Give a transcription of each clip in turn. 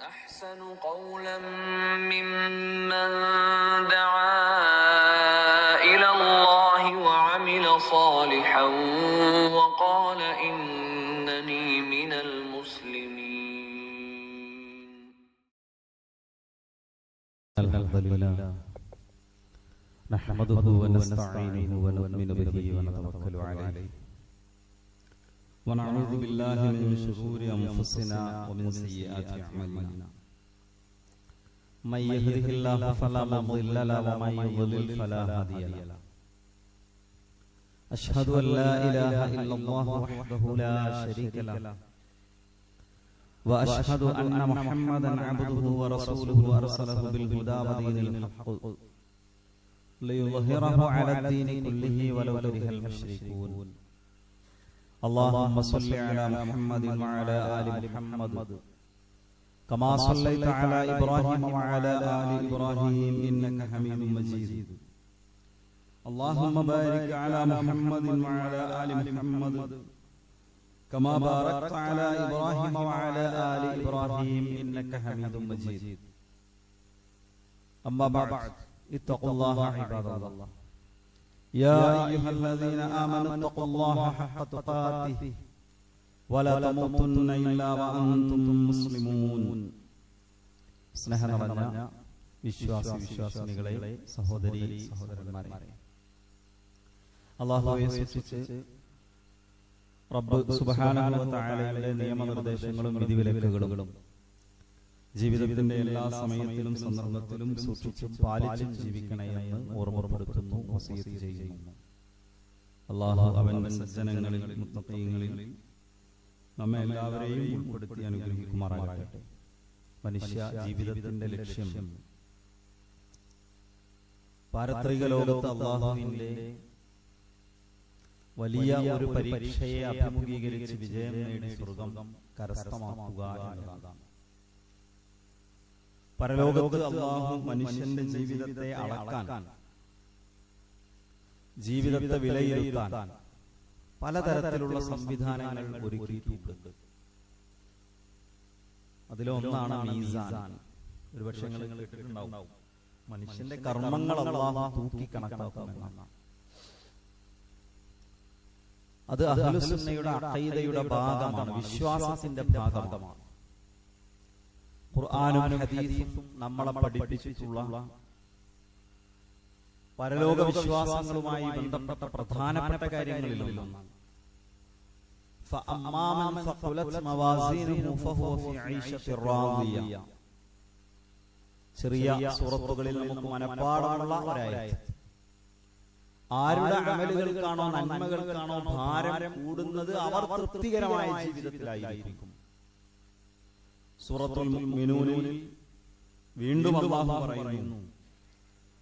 أحسن قولا ممن دعا إلى الله وعمل صالحا وقال إنني من المسلمين. الحمد لله نحمده ونستعينه ونؤمن به ونتوكل عليه ونعوذ بالله من شرور أنفسنا ومن سيئات أعمالنا من يهده الله فلا مضل له ومن يضلل فلا هادي له أشهد أن لا إله إلا الله وحده لا شريك له وأشهد أن محمدا عبده ورسوله أرسله بالهدى ودين الحق ليظهره على الدين كله ولو كره المشركون. اللهم صل على محمد وعلى آل محمد كما صليت على إبراهيم وعلى آل إبراهيم إنك حميد مجيد. اللهم بارك على محمد وعلى آل محمد كما باركت على إبراهيم وعلى آل إبراهيم إنك حميد مجيد. أما بعد اتقوا الله عباد الله يا أيها الذين آمنوا اتقوا الله حق تقاته ولا تموتن إلا وأنتم مسلمون. സ്നേഹം നിറഞ്ഞ വിശ്വാസിനികളെ, സഹോദരീ സഹോദരന്മാരെ, അല്ലാഹുവെ സൂക്ഷിച്ച് റബ്ബ് സുബ്ഹാനഹു വ തആലയുടെ നിയമനിർദ്ദേശങ്ങളും വിധിവിലക്കുകളും ജീവിതത്തിന്റെ എല്ലാ സമയത്തിലും സന്ദർഭത്തിലും സൂക്ഷിച്ചും പാലിച്ചും ജീവിക്കണമെന്ന് ഓർമ്മപ്പെടുത്തുന്നു, വസിയത്ത് ചെയ്യുന്നു. അല്ലാഹു അവന്റെ സജ്ജനങ്ങളിൽ മുത്തഖീങ്ങളിൽ നമ്മെ എല്ലാവരെയും ഉൾപ്പെടുത്തി അനുഗ്രഹിക്കുമാറാകട്ടെ. മനുഷ്യ ജീവിതത്തിന്റെ ലക്ഷ്യം പാരത്രിക ലോകത്ത് അല്ലാഹുവിന്റെ വലിയ ഒരു പരീക്ഷയെ അഭിമുഖീകരിച്ച് വിജയം നേടി സ്വർഗം കരസ്ഥമാക്കുക എന്നതാണ്. പരലോകത്ത് അല്ലാഹു മനുഷ്യന്റെ ജീവിതത്തെ അളക്കാൻ, ജീവിതത്തെ വിലയിരുത്താൻ പലതരത്തിലുള്ള സംവിധാനങ്ങൾ ഒരുക്കിയിട്ടുണ്ട്. അതിലൊന്നാണ് മീസാൻ. ഒരുപക്ഷെ നിങ്ങൾ കേട്ടിട്ടുണ്ടാവും, മനുഷ്യന്റെ കർമ്മങ്ങൾ അല്ലാഹു തൂക്കി കണക്കാക്കുമെന്നാണ്. അത് അഹ്ലുസുന്നയുടെ അഖീദയുടെ ഭാഗമാണ്, വിശ്വാസത്തിന്റെ ഭാഗമാണ്. ഖുർആനും ഹദീസും നമ്മളെ പഠിപ്പിച്ചിട്ടുള്ള പരലോക വിശ്വാസങ്ങളുമായി ബന്ധപ്പെട്ട പ്രധാനപ്പെട്ട കാര്യങ്ങളിലൊന്നാണ്. ഫഅമ്മാ മൻ ഫഖുലത് മവാസീനുഹു ഫഹുവ ഫീ ഐശത്തിർ റാദിയ. ചെറിയ സൂറത്തുകളിൽ നമുക്ക് മനപ്പാടമുള്ള ഒരായത്ത്. ആരുടെ അമലുകൾക്കാണോ നന്മകൾക്കാണോ ഭാരം കൂടുന്നത് അവർ തൃപ്തികരമായ ജീവിതത്തിലായിരിക്കും. സൂറത്തുൽ മുഅ്മിനൂനിൽ വീണ്ടും അല്ലാഹു പറയുന്നു,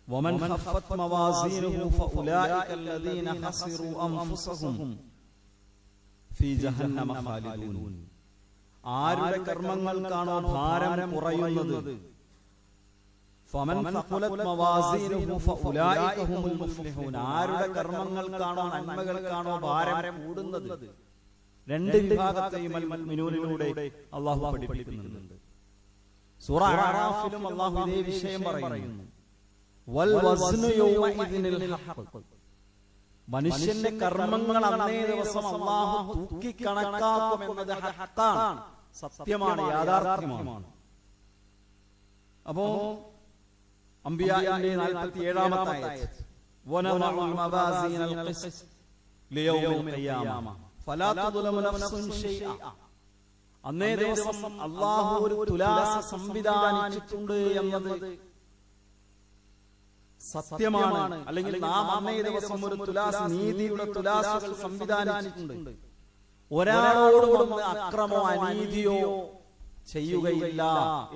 വമൻ ഖഫത് മവാസീനുഹു ഫഉലൈക അല്ലദീന ഖസിറു അൻഫുസഹും ഫീ ജഹന്നമ ഖാലിദൂൻ. ആരുടെ കർമ്മങ്ങൾക്കാണോ ഭാരം കുറയുന്നത്, ഫമൻ ഖഫലത് മവാസീനുഹു ഫഉലൈക ഹുമുൽ മുഫ്ലിഹൂൻ. ആരുടെ കർമ്മങ്ങൾക്കാണോ നന്മകൾക്കാണോ ഭാരം കൂടുന്നത്, രണ്ട് വിഭാഗത്തെയും മുഅ്മിനൂനിലൂടെ അല്ലാഹു പഠിപ്പിക്കുന്നുണ്ട്. സൂറ അറാഫിലും അല്ലാഹു ഇതേ വിഷയം പറയുന്നു, വൽ വസ്നു യൗമഇദിനിൽ ഹഖ്. മനുഷ്യന്റെ കർമ്മങ്ങൾ അന്നേ ദിവസം അല്ലാഹു തൂക്കി കണക്കാക്കുമെന്നത് ഹഖാണ്, സത്യമാണ്, യാഥാർത്ഥ്യമാണ്. അപ്പോ അംബിയാഇന്റെ 47ാമത്തെ ആയത്ത്, വനദഉൽ മവാസീനൽ ഖിസ്ത് ലിയൗമിൽ ഖിയാമ ഫലാ തുദ്ലമു നഫ്സുൻ ശൈഅ. അന്നേ ദിവസം അല്ലാഹു ഒരു തുലാസ് സംവിധാനിച്ചിട്ടുണ്ട് എന്നത് സത്യമാണ്. അല്ലെങ്കിൽ നാം അന്നേ ദിവസം ഒരു തുലാസ്, നീതിയുടെ തുലാസുകൾ സംവിധാനിച്ചിട്ടുണ്ട്. ഒരാളോടും അക്രമോ അനീതിയോ ചെയ്യുകയില്ല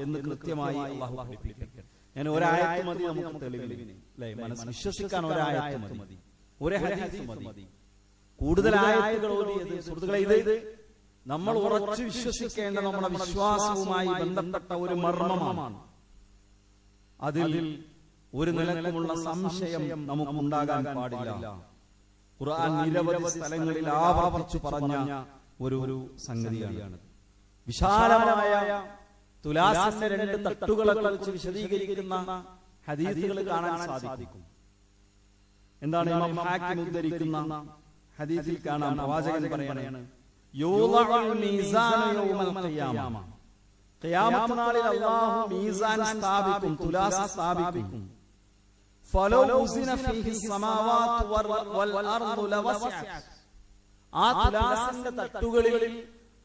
എന്ന് കൃത്യമായി അല്ലാഹു പഠിപ്പിക്കുന്നു. ഞാൻ ഒരായത്ത് മതി നമുക്ക് തെളിവിന്, അല്ലേ? മനസ്സ് വിശ്വസിക്കാൻ ഒരായത്ത് മതി, ഒരു ഹദീസ് മതി. കൂടുതൽ ആയത്തുകൾ ഓതിയത് സുഹൃത്തുക്കളെ, ഇത് നമ്മൾ ഉറച്ചു വിശ്വസിക്കേണ്ട നമ്മുടെ വിശ്വാസവുമായി ബന്ധപ്പെട്ട ഒരു മർമ്മമാണ്. അതിൽ ഒരു നിലക്കുമുള്ള സംശയം നമുക്കുണ്ടാകാൻ പാടില്ല. ഖുർആൻ നിരവധി സ്ഥലങ്ങളിൽ ആവർത്തിച്ചു പറഞ്ഞ ഒരു സംഗതിയാണ്. വിശാലമായ തുലാസിന്റെ 2 തട്ടുകളെ കുറിച്ച് വിശദീകരിക്കുന്ന ഹദീസുകൾ കാണാൻ സാധിക്കും. എന്താണ് ഇമാം ഹാക്കിം ഉദ്ധരിക്കുന്ന ഹദീസിൽ കാണാം, പ്രവാചകൻ പറയാണ് യൂളഉൽ മീസാനു യൗമൽ ഖിയാമ, ഖിയാമത്ത് നാളിൽ അല്ലാഹു മീസാൻ സ്ഥാപിക്കും, തുലാസ് സ്ഥാപിക്കും. ഫലൗ ഉസിന ഫീഹി സമാവാതു വൽ അർദു ലവസഅത്, ആ തുലാസിന്റെ തട്ടുകളിൽ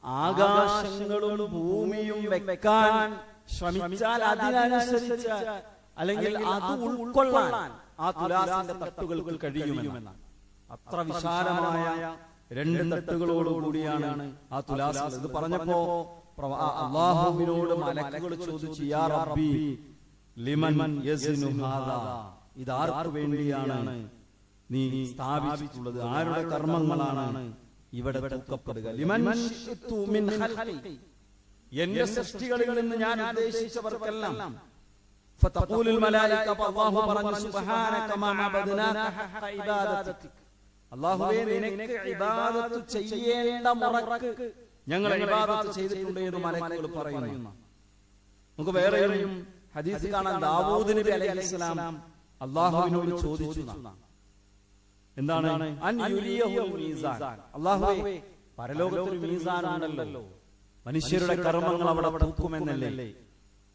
ആകാശങ്ങളും ഭൂമിയും വെക്കാൻ ശ്രമിച്ചാൽ അതിനനുസരിച്ച് അല്ലെങ്കിൽ അത് ഉൾക്കൊള്ളാൻ ആ തുലാസിന്റെ തട്ടുകൾക്ക് കഴിയുമെന്നാണ്. അത്ര വിശാലമായ 2 തട്ടുകളോടുകൂടിയാണ് ആ തുലാസ്. ഇത് പറഞ്ഞപ്പോ അല്ലാഹുവിനോട് മലക്കുകൾ ചോദിച്ചു, യാ റബ്ബി ലിമൻ യസ്നു ഹാദാ, ഇതാർക്ക് വേണ്ടിയാണ് നീ സ്ഥാപിച്ചിട്ടുള്ളത്, ആരുടെ കർമ്മങ്ങളാണ് ഇവിടെ തൂക്കപ്പെടുക? ലിമൻ ശിഅ്തു മിൻ ഖൽഖി, എന്റെ സൃഷ്ടികളിൽ നിന്ന് ഞാൻ ഉദ്ദേശിച്ചവർക്കെല്ലാം. ഫതഖൂലുൽ മലായിക, അല്ലാഹു പറഞ്ഞു സുബ്ഹാനക മാ അബദ്നാക ഹഖ ഇബാദതിക, അല്ലാഹുവേ നിനക്ക് ഇബാദത്ത് ചെയ്യേണ്ട മുറക്ക് ഞങ്ങൾ ഇബാദത്ത് ചെയ്തിട്ടുണ്ട് എന്ന് മലക്കുകൾ പറയുന്നു. നമുക്ക് വേറെയും ഹദീസ് കാണാം, ദാവൂദ് നബി അലൈഹിസ്സലാം അല്ലാഹുവിനോട് ചോദിച്ചു, എന്താണ് അൻ യുരിയഹുൽ മീസാൻ, അല്ലാഹുവേ പരലോകത്തിൽ മീസാൻ ഉണ്ടല്ലോ, മനുഷ്യരുടെ കർമ്മങ്ങൾ അവിടെ തൂക്കുമെന്നല്ലേ,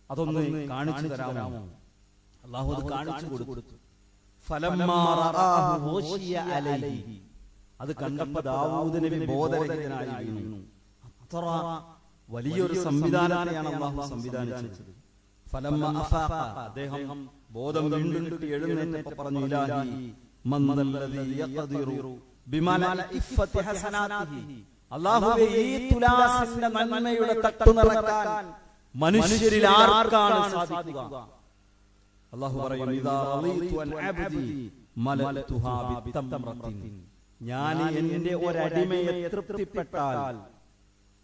അതൊന്ന് കാണിച്ചു തരാമോ? അല്ലാഹു അത് കാണിച്ചു കൊടുത്തു. ഫലമ്മാ റആഹു ഹുശിയ അലൈഹി, അത് കണ്ടപ്പോൾ ദാവൂദ് നബി ബോധരഹിതനായി വീണു. അത്ര വലിയൊരു സംവിധാനത്തെയാണ് അല്ലാഹു സംവിധാനിച്ചത്. ഫലമ്മാ അഫാഖ, അദ്ദേഹം ബോധം വീണ്ടും കിട്ടി എഴുന്നേറ്റപ്പോൾ പറഞ്ഞു, ഇലാഹി മൻദല്ലദീ യഖദിറു ബിമലഇ ഇഫ്ഫത്തി ഹസനാതിഹി, അല്ലാഹുവേ ഈ തുലാസിന്റെ നന്മയുടെ തട്ട് നിറക്കാൻ മനുഷ്യരിൽ ആർക്കാണ് സാധിക്കുക? അല്ലാഹു പറയുന്നു, ഇദാ റളീതു അൻ അബ്ദി മലതുഹാ ബിതംറത്തിൻ, ഞാൻ എന്റെ ഒരടിമയെ തൃപ്തിപ്പെട്ടാൽ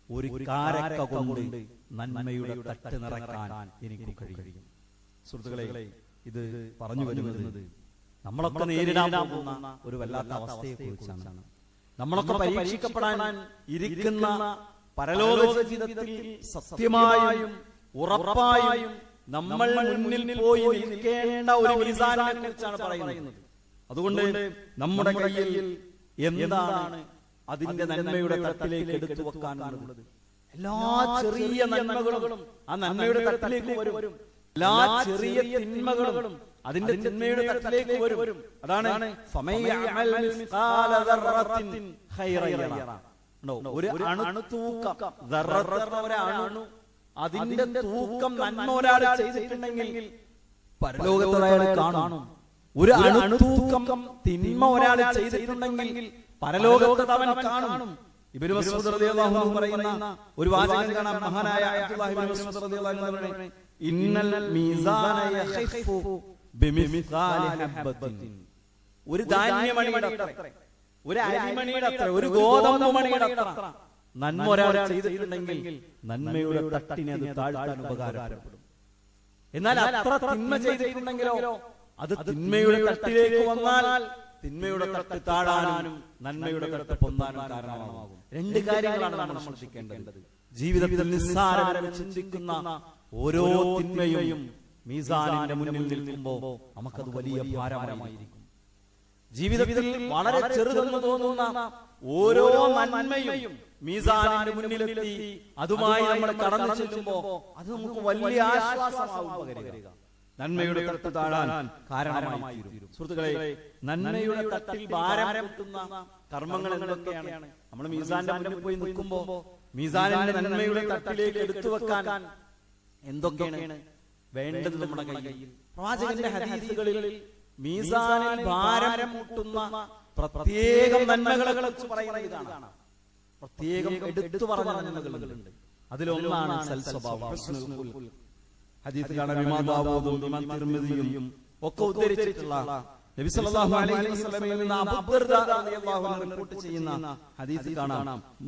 ഒരു കാരക്ക കൊണ്ട് നന്മയുടെ തട്ട് നിറക്കാൻ എനിക്ക് കഴിയും. സുഹൃത്തുക്കളെ, ഇത് പറഞ്ഞു വരുന്നത് നമ്മളൊക്കെ നേരിടാൻ പോകുന്ന ഒരു വല്ലാത്ത അവസ്ഥയെ കുറിച്ചാണ്. നമ്മളൊക്കെ പരീക്ഷിക്കപ്പെടാൻ ഇരിക്കുന്ന പരലോക ജീവിതത്തിൽ സത്യമായും ഉറപ്പായും നമ്മൾ മുന്നിൽ പോയി നിൽക്കേണ്ട ഒരു മീസാനിനെ കുറിച്ചാണ് പറയുന്നത്. അതുകൊണ്ട് നമ്മുടെ കയ്യിൽ എന്താണ് അതിന്റെ നന്മയുടെ തട്ടിലേക്ക് എടുത്തു വെക്കാനുള്ളത്? എല്ലാ ചെറിയ നന്മകളും ആ നന്മയുടെ തട്ടിലേക്ക് വരും. എല്ലാ ചെറിയ തിന്മകളും അതിന്റെ തിന്മയുടെ തട്ടിലേക്ക് വരും. അതാണ് ഒരു അണുതൂക്കം, ഒരണു, അതിന്റെ തൂക്കം നന്മ ഒരാൾ ചെയ്തിട്ടുണ്ടെങ്കിൽ പരലോകത്തിൽ അയാൾ കാണും. ഒരു അണുതൂക്കം തിന്മ ഒരാൾ ചെയ്തിട്ടുണ്ടെങ്കിൽ പരലോകത്ത് അവൻ കാണും. ഇബ്നു മസ്ഊദ് റളിയല്ലാഹു അൻഹു പറയുന്ന ഒരു വാചകം കാണാം. മഹാനായ അബ്ദുല്ലാഹി ഇബ്നു മസ്ഊദ് റളിയല്ലാഹു അൻഹു പറയുന്നു, ഇന്നൽ മീസാന യഖിഫു ബിമിസ്ഖാലി ഹബ്ബത്തിൻ, ഒരു ധാന്യമണിയുടെ അത്ര, ഒരു അരിമണിയുടെ അത്ര, ഒരു ഗോതമ്പ് മണിയുടെ അത്ര നന്മ ഒരാൾ ചെയ്തിട്ടുണ്ടെങ്കിൽ നന്മയുടെ തട്ടിനെ അത് താഴ്ത്താൻ ഉപകാരപ്പെടും. എന്നാൽ അത്ര തിന്മ ചെയ്തിട്ടുണ്ടെങ്കിലോ അത് തിന്മയുടെ തട്ടിലേക്ക് വന്നാൽ തിന്മയുടെ തട്ട് താഴാനും നന്മയുടെ തട്ട് പൊന്താനും കാരണമാകും. 2 കാര്യങ്ങളാണ് നമ്മൾ ശ്രദ്ധിക്കേണ്ടത്. ജീവിതത്തിൽ നിസ്സാരമായി ചിന്തിക്കുന്ന ഓരോ തിന്മയും മീസാനിന്റെ മുന്നിൽ നിൽക്കുമ്പോൾ നമുക്കത് വലിയ ഭാരമായിരിക്കും. ജീവിതത്തിൽ വളരെ ചെറുതെന്ന് തോന്നുന്ന ഓരോ നന്മയും മീസാനിന്റെ മുന്നിലെത്തി അതുമായി നമ്മൾ കടന്നു ചെല്ലുമ്പോ അത് നമുക്ക് വലിയ ആശ്വാസമാവും പകരുക. നന്മയുടെ തട്ട് താഴാൻ കാരണമായി തീരും. സുഹൃത്തുക്കളെ, നന്മയുടെ തട്ടിൽ ഭാരം കൂട്ടുന്ന കർമ്മങ്ങൾ എന്തൊക്കെയാണ്? നമ്മൾ മീസാന്റെ മുന്നിൽ പോയി നിൽക്കുമ്പോ മീസാനിന്റെ നന്മയുടെ തട്ടിലേക്ക് എടുത്തു വെക്കാൻ എന്തൊക്കെയാണ് വേണ്ടത് നമ്മുടെ കയ്യിൽ? പ്രവാചകന്റെ ഹദീസുകളിൽ മീസാനിൽ ഭാരം കൂട്ടുന്ന പ്രത്യേകം നന്മകളെ കുറിച്ച് പറയുന്നതാണ്. പ്രത്യേകം എടുത്തു പറഞ്ഞ നന്മകളുണ്ട്. അതിലൊന്നാണ് സൽസ്വഭാവം, ഹുസ്നുൽ ഖുൽഖ്. ഹദീസ് കാണാം, ഇമാം ദാവൂദും ഇമാം തിർമിദിയും ഒക്കെ ഉദ്ധരിച്ചിട്ടുള്ള നബി സല്ലല്ലാഹു അലൈഹി വസല്ലമയിൽ നിന്ന് അബൂ ദർദാ റളിയല്ലാഹു അൻഹു റിപ്പോർട്ട് ചെയ്യുന്ന ഹദീസ് കാണാം,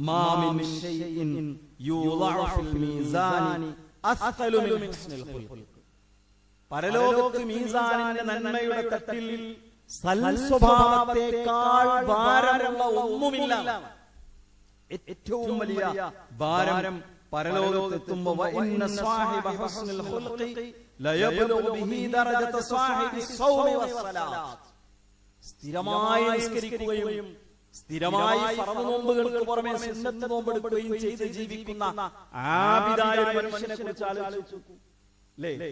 മാ മിൻ ഷൈഇൻ യൂളഉ ഫിൽ മീസാനി അസ്ഖലു മിൻ ഹുസ്നിൽ ഖുൽഖ്. പരലോകത്ത് മീസാനിന്റെ നന്മയുടെ തട്ടിൽ സൽസ്വഭാവത്തെക്കാൾ ഭാരമുള്ള ഒന്നുമില്ല. ഏറ്റവും വലിയ ഭാരം പരലോകത്തെത്തുമ്പോൾ വഇന്ന സ്വാഹിബ ഹുസ്നുൽ ഖുൽഖി ലയബ്ലുഗു ബിഹി ദറജത സ്വാഹിബി സ്വൗമി വസ്സലാത്ത്. സ്ഥിരമായി നിസ്കരിക്കുകയും സ്ഥിരമായി ഫർദ് നോമ്പുകൾക്ക് പുറമെ സുന്നത്ത് നോമ്പെടുക്കുകയും ചെയ്ത് ജീവിക്കുന്ന ആബിദായ ഒരു മനുഷ്യനെ കുറിച്ച് ആലോചിച്ചു അല്ലേ?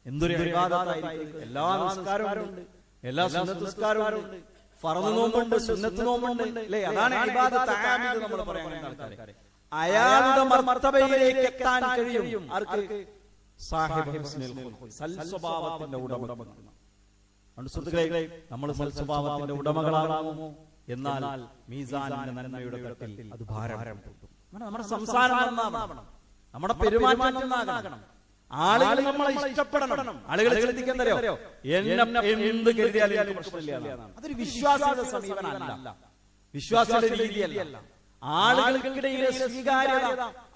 എന്തൊരു ഇബാദത്തായിരിക്കും. എല്ലാ നിസ്കാരവും ഉണ്ട്, എല്ലാ സുന്നത്ത് നിസ്കാരവും ഉണ്ട്, ഫർദ് നോമ്പുണ്ട്, സുന്നത്ത് നോമ്പുണ്ട് അല്ലേ? അതാണ് ഇബാദത്ത് ആബിദ് നമ്മൾ പറയാൻ ആൾക്കാരെ. അയാളുടെ മർത്തബയിലേക്ക് എത്താൻ കഴിയും ആർക്ക്? സാഹിബ് ഹുസ്നുൽ ഖുൽഖ്, സൽസ്വഭാവത്തിന്റെ ഉടമകൾ. സുഹൃത്തുക്കളെ, നമ്മൾ സൽസ്വഭാവത്തിന്റെ ഉടമകളാകുമോ? എന്നാൽ മീസാനിന്റെ നന്മയുടെ തട്ടിൽ അത് ഭാരം. നമ്മുടെ സംസാരം നന്നാവണം, നമ്മുടെ പെരുമാറ്റം നന്നാകണം, ആളുകൾ നമ്മളെ ഇഷ്ടപ്പെടണം. ആളുകൾ ചിന്തിക്കുന്നതോ എന്ത് കരുതിയാലും എനിക്ക് പ്രശ്നമില്ല. അതൊരു വിശ്വാസിയുടെ സമീപനമല്ല, വിശ്വാസിയുടെ രീതിയല്ല. ആളുകൾക്കിടയിലെ സ്വീകാര്യത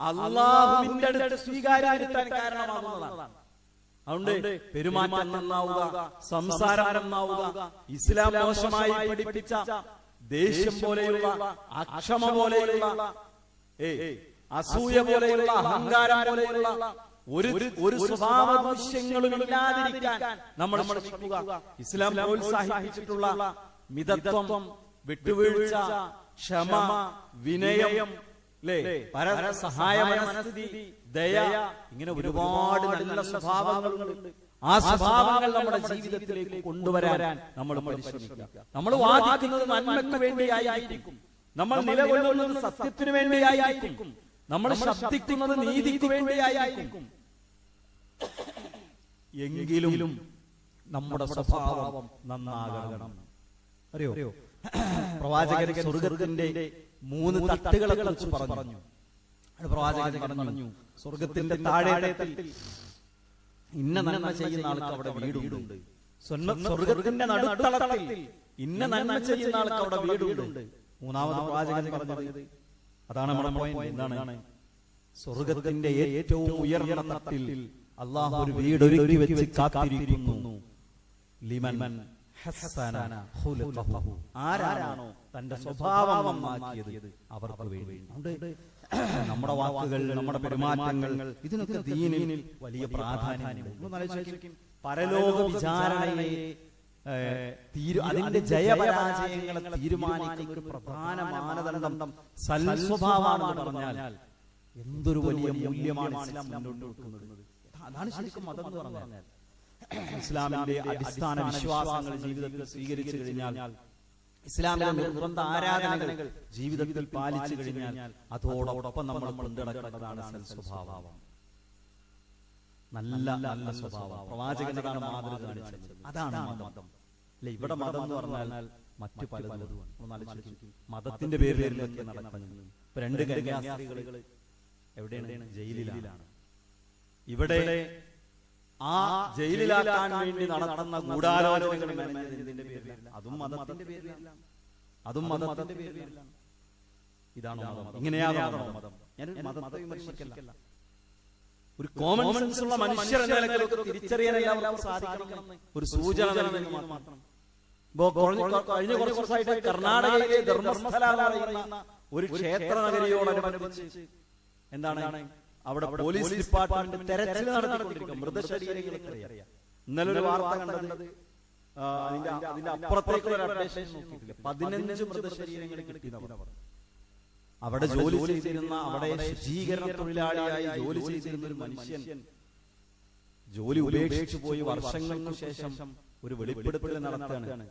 അല്ലാഹുവിന്റെ അടുത്ത് സ്വീകാര്യത കിട്ടാൻ കാരണമാകുന്നതാണ്. അതുകൊണ്ട് പെരുമാറ്റം നന്നാവുക, സംസാരം നന്നാവുക. ഇസ്ലാം മോശമായി പഠിപ്പിച്ച ദേഷ്യം പോലെയുള്ള, അക്ഷമ പോലെയുള്ള, അസൂയ പോലെയുള്ള, അഹങ്കാരം പോലെയുള്ള ഒരു സ്വഭാവ ദൂഷ്യങ്ങളും ഇല്ലാതിരിക്കാൻ നമ്മൾ ശ്രമിക്കുക. ഇസ്ലാം പ്രോത്സാഹിപ്പിച്ചിട്ടുള്ള മിതത്വം, വിട്ടുവീഴ്ച, ക്ഷമ, വിനയം, പരസഹായ മനസ്ഥിതി, ദയ, ഇങ്ങനെ ഒരുപാട് നല്ല സ്വഭാവങ്ങളുണ്ട്. ആ സ്വഭാവങ്ങൾ നമ്മുടെ ജീവിതത്തിലേക്ക് കൊണ്ടുവരാൻ നമ്മൾ പരിശ്രമിക്കുക. നമ്മൾ വാദിക്കുന്നത് നന്മയ്ക്ക് വേണ്ടിയായിരിക്കും, നമ്മൾ നിലകൊള്ളുന്നത് സത്യത്തിനു വേണ്ടിയായിരിക്കും, നമ്മൾ ശബ്ദിക്കുന്നത് നീതിക്ക് വേണ്ടിയായിരിക്കും. എങ്കിലും നമ്മുടെ സ്വഭാവം നന്നാകണം. അറിയോ, പ്രവാചകൻ സ്വർഗത്തിന്റെ 3 തട്ടുകളെ കുറിച്ച് പറഞ്ഞു. പ്രവാചകൻ പറഞ്ഞു, സ്വർഗത്തിന്റെ താഴേതട്ടിൽ ഇന്ന നന്മ ചെയ്യുന്ന ആൾക്ക് അവിടെ വീടുണ്ട്. സ്വർഗത്തിന്റെ നടുത്തളത്തിൽ ഇന്ന നന്മ ചെയ്യുന്ന ആൾക്ക് അവിടെ വീടുണ്ട്. മൂന്നാമത് പ്രവാചകൻ പറഞ്ഞത് അതാണ് നമ്മുടെ പോയിന്റ്. എന്താണ്? സ്വർഗത്തിന്റെ ഏറ്റവും ഉയർന്ന തട്ടിൽ അല്ലാഹു ഒരു വീട് ഒരുക്കി വെച്ച് കാത്തിരിക്കുന്നു. ലിമൻ ഹസ്സന ഖുലുഖഹു, ആരാണോ തന്റെ സ്വഭാവം നന്നാക്കിയത് അവർക്ക് വേണ്ടി. നമ്മുടെ വാക്കുകൾ, നമ്മുടെ പെരുമാറ്റങ്ങൾ, ഇതിനൊക്കെ ദീനിൽ വലിയ പ്രാധാന്യമുണ്ട്. പരലോക വിചാരണയെ അതിന്റെ ജയപരാജയങ്ങളെ തീരുമാനിക്കുന്ന ഒരു പ്രധാന മാനദണ്ഡം സൽസ്വഭാവമാണെന്ന് പറഞ്ഞാൽ എന്തൊരു വലിയ മൂല്യമാണ് ഇസ്ലാം മുന്നോട്ട് വെക്കുന്നത്. അതാണ് ശരിക്കും മതം എന്ന് പറഞ്ഞാൽ. ഇസ്ലാമിന്റെ അടിസ്ഥാന വിശ്വാസങ്ങൾ ജീവിതത്തിൽ സ്വീകരിച്ചു കഴിഞ്ഞാൽ, ഇസ്ലാമിലെ നിർബന്ധ ആരാധനകൾ ജീവിതത്തിൽ പാലിച്ചു കഴിഞ്ഞാൽ, അതോടൊപ്പം നമ്മൾ കൊണ്ടുനടക്കേണ്ടതാണ് സൽസ്വഭാവം, നല്ല നല്ല സ്വഭാവം. പ്രവാചകനാണ് മാതൃക കാണിച്ചത്. അതാണ് മതം അല്ലെ? ഇവിടെ മതം എന്ന് പറഞ്ഞാൽ മറ്റു പലതും. മതത്തിന്റെ പേരിൽ എന്തൊക്കെ നടക്കുന്നത്? 2 കന്യാസ്ത്രീകൾ എവിടെയാണ്? ജയിലിലാണ്. ഇവിടെ ആ ജയിലിലാക്കാൻ വേണ്ടി നടത്തുന്ന ഗൂഢാലോചനകൾ അതും മതത്തിന്റെ പേരിലാണ്. ഇതാണോ മതം? ഇങ്ങനെയാണോ മതം? ഞാൻ മതത്തെ വിമർശിക്കല്ല. ഒരു കോമൺ സെൻസ് ഉള്ള മനുഷ്യർ എന്ന നിലയ്ക്ക് തിരിച്ചറിയാൻ എല്ലാവർക്കും സാധിക്കണം. ഒരു സൂചന നൽകുന്നു മാത്രം. കഴിഞ്ഞ കുറച്ച് ദിവസമായിട്ട് കർണാടകയിലെ ധർമ്മസ്ഥല എന്ന് പറയുന്ന ഒരു ക്ഷേത്ര നഗരിയോടനുബന്ധിച്ച് എന്താണ് അവിടെ പോലീസ് ഡിപ്പാർട്ട്മെന്റ് തെരച്ചിൽ നടത്തിക്കൊണ്ടിരിക്കും. മൃതശരീരങ്ങൾ. ഇന്നലെ ഒരു വാർത്ത കണ്ടത് അതിന്റെ അപ്പുറത്തേക്കുള്ള അപ്ഡേഷൻ നോക്കിയിട്ടില്ല. 15 മൃതശരീരങ്ങൾ കിട്ടിയെന്ന്. അവിടെ ജോലി ചെയ്തിരുന്ന, അവിടെ ശുചീകരണ തൊഴിലാളിയായി ജോലി ചെയ്തിരുന്ന ഒരു മനുഷ്യൻ ജോലി ഉപേക്ഷിച്ചു പോയി വർഷങ്ങൾക്ക് ശേഷം ഒരു വെളിപ്പെടുത്തൽ നടത്തുകയാണ്.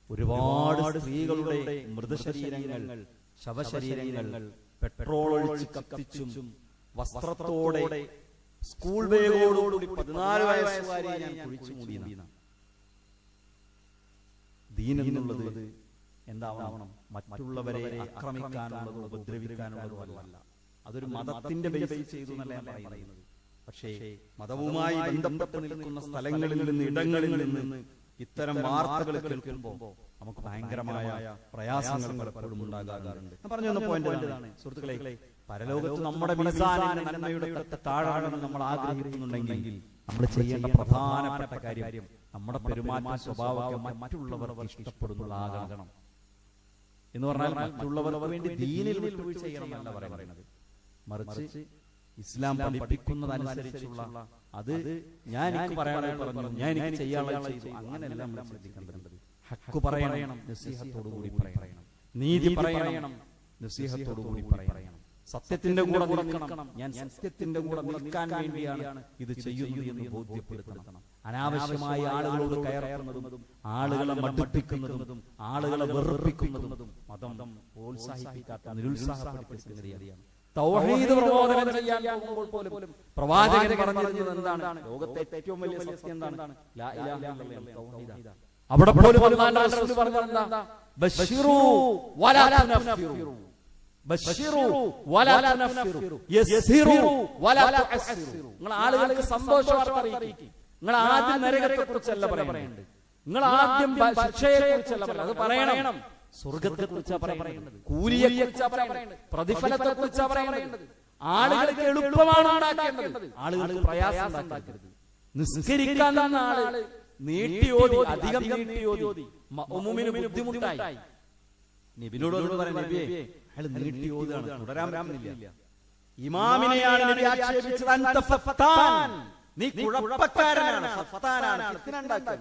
ഒരുപാട് സ്ത്രീകളുടെ മൃതശരീരങ്ങൾ, ശവശരീരങ്ങൾ പെട്രോൾ ഒഴിച്ച് കത്തിച്ചും വസ്ത്രത്തോടെ സ്കൂൾ ബാഗോടുകൂടി 14 വയസ്സുകാരിയെ ഞാൻ കുഴിച്ചു മൂടിയെന്ന. ദീൻ എന്നുള്ളത് എന്താവണം? മറ്റുള്ളവരെ ആക്രമിക്കാനുള്ളതോ ഉപദ്രവിക്കാനുള്ളതോ അല്ല. അതൊരു മതത്തിന്റെ ബേസിൽ ചെയ്തു എന്നല്ല ഞാൻ പറയുന്നത്. പക്ഷേ മതവുമായി ബന്ധപ്പെട്ട് നിൽക്കുന്ന സ്ഥലങ്ങളിൽ നിന്ന്, ഇടങ്ങളിൽ നിന്ന് ഇത്തരം വാർത്തകൾ കേൾക്കുമ്പോൾ നമുക്ക് ഭയങ്കരമായ പ്രയാസങ്ങൾ പലപ്പോഴും ഉണ്ടാകാറുണ്ട്. പറഞ്ഞു വന്ന പോയിന്റ് ആണ് സുഹൃത്തുക്കളെ, പരലോകത്ത് നമ്മുടെ മീസാനിന്റെ നന്മയുടെ താഴാണെന്ന് നമ്മൾ ആഗ്രഹിക്കുന്നുണ്ടെങ്കിൽ നമ്മൾ ചെയ്യേണ്ട പ്രധാനപ്പെട്ട കാര്യം നമ്മുടെ പെരുമാറ്റ സ്വഭാവമൊക്കെ മറ്റുള്ളവർക്ക് ഇഷ്ടപ്പെടുന്നതാകണം. എന്ന് പറഞ്ഞാൽ മറ്റുള്ളവർക്ക് വേണ്ടി ദീനിൽ വിട്ടുവീഴ്ച ചെയ്യണമെന്നല്ല പറയുന്നത്. മറിച്ച് ഇസ്ലാം പഠിപ്പിക്കുന്നതനുസരിച്ചുള്ള അത് ഞാൻ എനിക്ക് പറയാനുള്ള പറഞ്ഞു, ഞാൻ എനിക്ക് ചെയ്യാനുള്ള ചെയ്തു, അങ്ങനെയല്ല നമ്മൾ ശ്രദ്ധിക്കേണ്ടത്. ഹക്ക് പറയണം, നസീഹത്തോടു കൂടി പറയണം. നീതി പറയണം, നസീഹത്തോടു കൂടി പറയണം. സത്യത്തിന്റെ കൂടെ നിൽക്കണം. ഞാൻ സത്യത്തിന്റെ കൂടെ നിൽക്കാൻ വേണ്ടിയാണ് ഇത് ചെയ്യുന്നത് എന്ന് ബോധ്യപ്പെടുത്തണം. അനാവശ്യമായി ആളുകളോട് കയറുന്നതും ആളുകളെ മടുപ്പിക്കുന്നതും ആളുകളെ വെറുപ്പിക്കുന്നതും മതം പ്രോത്സാഹിപ്പിക്കാത്ത, നിരുത്സാഹപ്പെടുത്തിയാണ്. തൗഹീദ് പ്രബോധനം ചെയ്യാൻ പോകുമ്പോൾ പോലും പ്രവാചകൻ പറഞ്ഞിരുന്നത് എന്താണ്? ലോകത്തെ ഏറ്റവും വലിയ സത്യം എന്താണ്? ലാ ഇലാഹ ഇല്ലല്ലാഹ്, തൗഹീദാണ്. അവിടെ പോലും അല്ലാഹുവിന്റെ റസൂൽ പറഞ്ഞത് ബശ്ശിറൂ വലാ തുനഫിറൂ, ബശ്ശിറൂ വലാ തുനഫിറൂ, യസ്സിറൂ വലാ തുഅസ്സിറൂ. നിങ്ങൾ ആളുകൾക്ക് സന്തോഷവാർത്ത അറിയിക്കുക. നിങ്ങൾ ആദ്യം നരകത്തെക്കുറിച്ചല്ല പറയേണ്ടത്, നിങ്ങൾ ആദ്യം ശിക്ഷയെക്കുറിച്ചല്ല പറയുന്നത്. അത് പറയണം. സ്വർഗത്തെക്കുറിച്ചാണ് പറയുന്നത്, കൂലിയെക്കുറിച്ചാണ് പറയുന്നത്, പ്രതിഫലത്തെക്കുറിച്ചാണ് പറയുന്നത്. ആളുകൾക്ക് എളുപ്പമാണ് ഉണ്ടാക്കേണ്ടത്, ആളുകൾക്ക് പ്രയാസം ഉണ്ടാക്കരുത്. നിസ്കരിക്കാൻ തന്ന ആള് നീട്ടിയോതി, അധികം നീട്ടിയോതി, മഅ്മൂമിന് ബുദ്ധിമുട്ടായി. നബിയോട് പറയുന്നത്, നബിയെ അയാൾ നീട്ടിയോതാണ്, തുടരാൻ പറ്റുന്നില്ല. ഇമാമിനെയാണ് നബി ആക്ഷേപിച്ചത്, അൻത ഫത്താൻ, നീ കുഴപ്പക്കാരനാണ്, ഫത്താനാണ്, ഫിത്ന ഉണ്ടാക്കാൻ.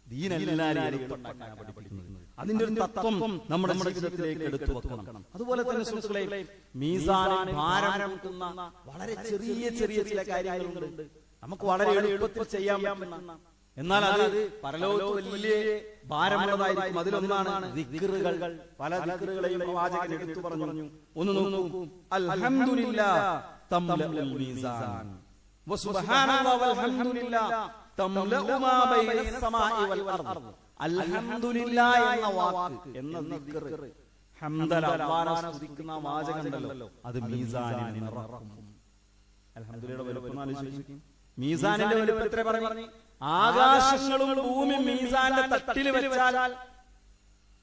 ദീൻ എല്ലാവരെയും എളുപ്പമാക്കാൻ പഠിപ്പിക്കുന്നത്. അതിന്റെ ഒരു തത്വം നമ്മുടെ ജീവിതത്തിലേക്ക് എടുത്തു വെക്കണം. അതുപോലെ തന്നെ സുഹൃത്തുക്കളെ, മീസാനിൽ ഭാരം കൂട്ടുന്ന വളരെ ചെറിയ ചെറിയ ചില കാര്യങ്ങളുണ്ട്, നമുക്ക് വളരെ എളുപ്പത്തിൽ ചെയ്യാൻ പറ്റുന്ന, എന്നാൽ അത് പരലോകത്ത് വലിയ ഭാരമുള്ളതായിരിക്കും. അതിലൊന്നാണ് ദിക്റുകൾ. പല ദിക്റുകളെയും പ്രവാചകൻ എടുത്തു പറഞ്ഞു. ഒന്ന് നോക്കൂ, അൽഹംദുലില്ലാഹ് തംലഉൽ മീസാൻ വസുബ്ഹാനല്ലാഹി വൽഹംദുലില്ലാഹ് തംലഉ മാ ബൈനസ് സമാഇ വൽ അർദ്. അൽഹംദുലില്ലാഹ് എന്ന വാക്ക്, എന്ന ദിക്ർ, ഹംദല, അല്ലാഹുവിനെ സ്തുതിക്കുന്ന വാചകമുണ്ടല്ലോ, അത് മീസാനിൽ നിറക്കും. അൽഹംദുലില്ലാഹ് വലുപ്പം ആലോചിക്കും. മീസാനിന്റെ വലുപ്പം എത്ര പറഞ്ഞു? ആകാശങ്ങളും ഭൂമിയും മീസാന്റെ തട്ടിൽ വെച്ചാൽ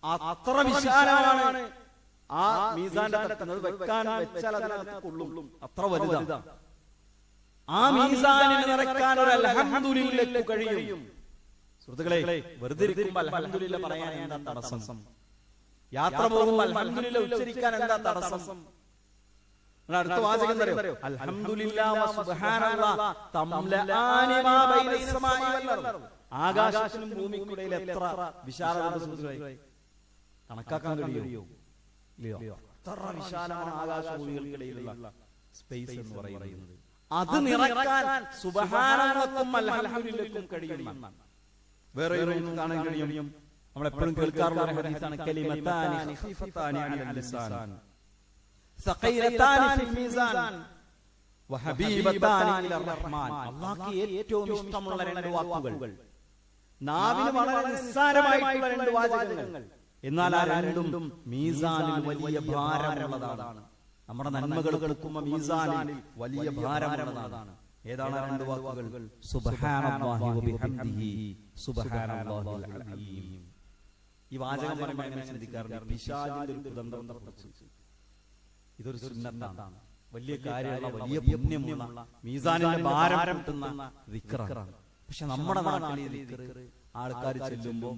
അത്ര വിശാലമാണ്. ആ മീസാന്റെ തട്ടുന്നത് വെക്കാൻ വെച്ചാൽ അതിനകത്ത് കൊള്ളും, അത്ര വലുതാണ്. ആ മീസാനിന് നിറയ്ക്കാൻ ഒരു അൽഹംദുലില്ലാഹ് കഴിയും. സുഹൃത്തുക്കളെ, വെറുതെ ഇരിക്കുമ്പോൾ അൽഹംദുലില്ലാഹ് പറയാൻ എന്താ തടസ്സം? യാത്ര പോകുമ്പോൾ അൽഹംദുലില്ലാഹ് ഉച്ചരിക്കാൻ എന്താ തടസ്സം? അടുത്ത വാചകം അറിയോ? അൽഹംദുലില്ലാഹി വസുബ്ഹാനല്ലാഹി തംലആനി മാ ബൈനസ് സമാഇ വൽ അർദ്. ആകാശത്തിനും ഭൂമിക്കുമിടയിൽ എത്ര വിശാലമാണ് സുഹൃത്തുക്കളെ, കണക്കാക്കാൻ കഴിയുമോ? ഇല്ലയോ? എത്ര വിശാലമാണ് ആകാശഭൂമികൾക്കിടയിലുള്ള സ്പേസ് എന്ന് പറയുന്നത്. അത് നിറയ്ക്കാൻ സുബ്ഹാനല്ലാഹും അൽഹംദുലില്ലാഹും കഴിയും. വേറെ കാണാൻ കഴിയും. നമ്മൾ എപ്പോഴും കേൾക്കാറുള്ള ഒരു ഹദീസാണ്, കലിമത്താനി ഖഫീഫത്താനി അലൽ ലിസാൻ സഖീലത്താനി ഫിൽ മീസാൻ വഹബീബത്താനി ഇലർ റഹ്മാൻ. അല്ലാഹുവിന് ഏറ്റവും ഇഷ്ടമുള്ള രണ്ട് വാക്കുകൾ, നാവിന് വളരെ നിസ്സാരമായിട്ടുള്ള രണ്ട് വാചകങ്ങൾ, എന്നാൽ ആ രണ്ടും മീസാനിൽ വലിയ ഭാരമുള്ളതാണ്. നമ്മുടെ നന്മകൾ കൊടുക്കുമ്പോൾ മീസാനിൽ വലിയ ഭാരമുള്ളതാണ്. ഏതാണ് രണ്ട് വാക്കുകൾ? സുബ്ഹാനല്ലാഹി വബിഹംദിഹി സുബ്ഹാനല്ലാഹിൽ അലീം. ഈ വാചകം പറയുമ്പോൾ എങ്ങനെ ചിന്തിക്കാറുണ്ട്? പിശാചിന്റെ ഒരു കുതന്ത്രത്തെക്കുറിച്ച്. ഇതൊരു സുന്നത്താണ്, വലിയ കാര്യമുള്ള, വലിയ പുണ്യമുള്ള, മീസാനിന്റെ ഭാരം കിട്ടുന്ന ദിക്റാണ്. പക്ഷെ നമ്മുടെ നാട്ടിൽ ഈ ദിക്ർ ആൾക്കാർ ചെല്ലുമ്പോൾ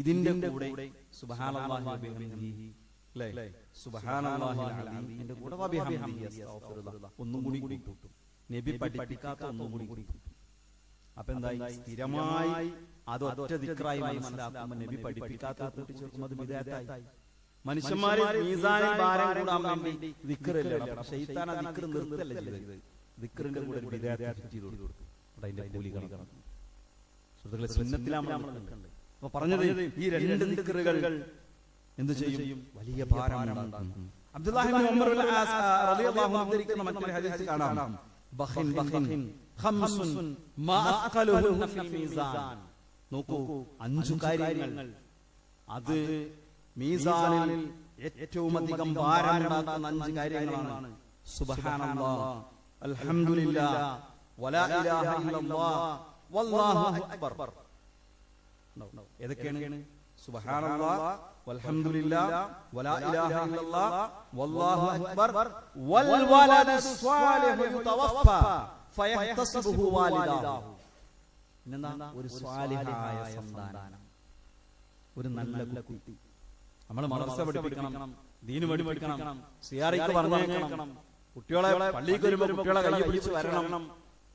ഇതിന്റെ കൂടെ സുബ്ഹാനല്ലാഹി വബിഹംദിഹി, അല്ലേ, സുബ്ഹാനല്ലാഹിൽ അലീം, ഇതിന്റെ കൂടെ വബിഹംദിഹി അസ്തഗ്ഫിറുല്ലാഹ് ഒന്നും കൂടി കൂട്ടും. നബി പഠിപ്പിക്കാത്ത ഒന്നും കൂടി കൂട്ടും. അപ്പൊ എന്തായി? സ്ഥിരമായി അത് ഒറ്റ ദിക്റായി മനസ്സിലാക്കുമ്പോൾ നബി പഠിപ്പിക്കാത്ത കൂട്ടിച്ചേർക്കുമ്പോൾ അത് ബിദ്അത്തായി. മനുഷ്യന്മാരെ മീസാനിൽ ഭാരം കൂടാൻ വേണ്ടി ദിക്റില്ല, ശൈത്താൻ ആ ദിക്ർ നിർത്തല്ല ചെയ്തത്. ദിക്റിന്റെ കൂടെ ഒരു ബിദ്അത്ത് ചെയ്തു കൊടുത്തു. അതിന്റെ കൂലി കണക്കാണ്. സുഹൃത്തുക്കളെ, സുന്നത്തിലാണ് നമ്മൾ നിൽക്കേണ്ടത്. അപ്പൊ പറഞ്ഞത് ഈ രണ്ട് ദിക്റുകൾ എന്ത് ചെയ്യും? വലിയ ഭാരമുണ്ടാക്കും. അബ്ദുല്ലാഹി ഇബ്നു ഉമർ റളിയല്ലാഹു അൻഹു ഉദ്ധരിക്കുന്ന മറ്റൊരു ഹദീസ് കാണാം, ബഖിൻ ബഖിൻ ഖംസുൻ മാ അഖലുഹുന്ന ഫിൽ മീസാൻ. നോക്കൂ, 5 കാര്യങ്ങൾ അത് മീസാനിൽ ഏറ്റവും അധികം ഭാരമുണ്ടാക്കുന്ന 5 കാര്യങ്ങളാണ്. സുബ്ഹാനല്ലാഹ്, അൽഹംദുലില്ലാഹ്, വലാ ഇലാഹ ഇല്ലല്ലാഹ്, വല്ലാഹു അക്ബർ. ഏതൊക്കെയാണ്? സുബ്ഹാനല്ലാഹ്, വൽഹംദുലില്ലാഹ്, വലാ ഇലാഹ ഇല്ലല്ലാഹ്, വല്ലാഹു അക്ബർ, വൽ വലദു സ്വാലിഹു യുതവഫ ഫയഹ്തസിബുഹു വാലിദാഹു. ഇന്നെന്താ? ഒരു സ്വാലിഹായ സന്താനം, ഒരു നല്ല കുട്ടി. നമ്മൾ മദ്രസ പഠിപ്പിക്കണം, ദീൻ പഠിപ്പിക്കണം, സിയാറയ്ക്ക് പറഞ്ഞേക്കണം, കുട്ടികളെ പള്ളിക്ക് വരുമ്പോൾ കുട്ടികളെ കൈ പിടിച്ച് വരണം,